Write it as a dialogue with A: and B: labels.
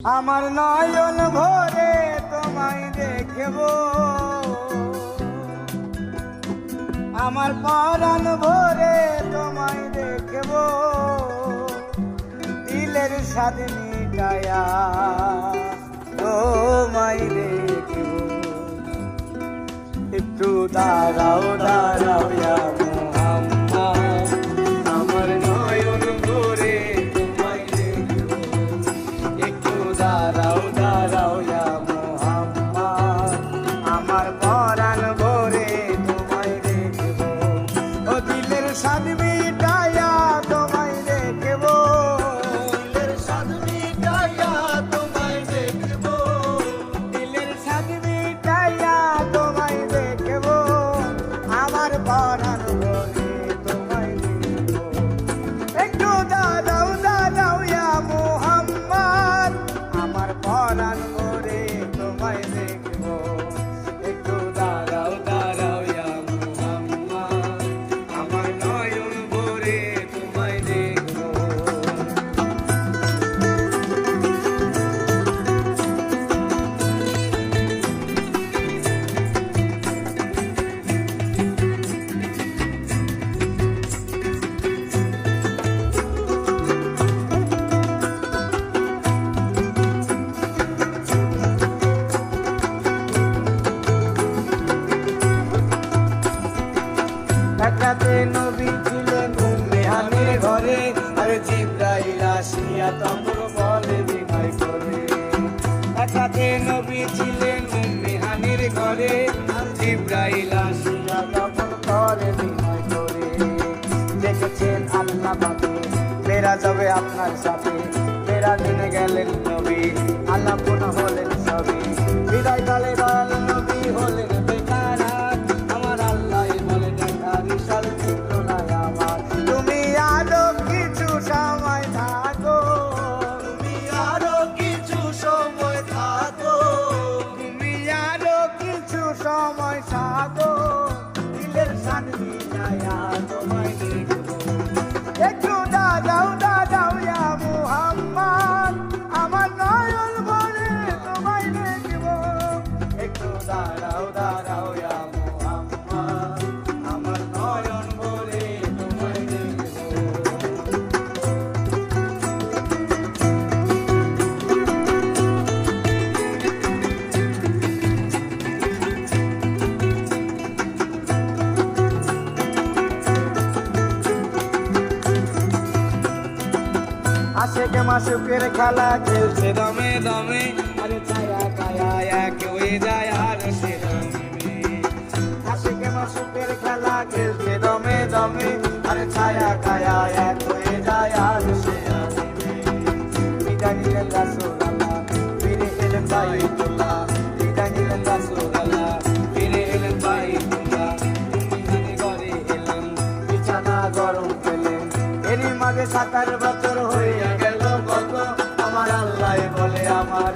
A: আমার নয়ন ভরে তোমায় দেখব, আমার পরাণ ভরে তোমায় দেখব, দিলের স্বাদ মিটায়া তোমায় দেখব। একটু দাঁড়াও দাঁড়াও ইয়া মুহাম্মদ, আমার নয়ন ভরে তোমায় দেখব। একটু দাঁড়াও দাঁড়াও ইয়া মুহাম্মদ, আমার পরাণ ভরে তোমায় দেখব। ও দিলের স্বাদ মিটায়া তোমায় দেখব, দিলের স্বাদ মিটায়া তোমায় দেখব, দিলের স্বাদ মিটায়া তোমায় দেখব, আমার পরাণ ভরে তোমায় দেখব। একটু দাঁড়াও দাঁড়াও ইয়া মুহাম্মদ, আমার পরাণ ভরে তোমায় দেখব। একটু দাঁড়াও দাঁড়াও ইয়া মুহাম্মদ, আমার নয়ন ভরে তোমায় দেখব। এক রাতে নবী ছিলেন উম্মে হানির ঘরে, আর জিবরাইল আসিয়া তখন বলে বিনয় করে। এক রাতে নবী ছিলেন উম্মে হানির ঘরে, আর জিবরাইল আসিয়া তখন বলে বিনয় করে। দেখেছেন আল্লাহ পাকে মেরা যাবে আপনার সাথে, মেরা দিনে গেলেন নবী আল্লাহ পুনঃ হলেন সবই। বিদায় কালে দয়াল নবী হলেন বেকার, আমার আল্লাহ বলে দেখা বিশাল চিত্র নাই আমার। তুমি আরো কিছু সময় থাকো, তুমি আরো কিছু সময় থাকো, তুমি আরো কিছু সময় থাকো, দিলের স্বাদ মিটায়া তোমায় দেখব। একটু দাঁড়াও দাঁড়াও ইয়া মুহাম্মদ, আমার নয়ন ভরে তোমায় দেখব। একটু দাঁড়াও দাঁড়াও ইয়া মুহাম্মদ, আমার নয়ন ভরে তোমায় দেখব। আশেকে মাসুকের খেলা খেলছে দমে দমে, আরে ছায়া কায়া এক হয়ে যায় আর সে দমে। আশেকে মাসুকের খেলা খেলছে দমে দমে, আরে ছায়া কায়া এক হয়ে যায় আর সে দমে। বিদায় নিলেন রাসূলুল্লাহ, ফিরে এলেন বাইতুল্লাহ, বিদায় নিলেন রাসূলুল্লাহ, ফিরে এলেন বাইতুল্লাহ। উম্মে ঘরে এলেন, বিছানা গরম পেলেন, এরই মাঝে 7 বছর হয়ে গেল কত, আমার আল্লাহ বলে আমার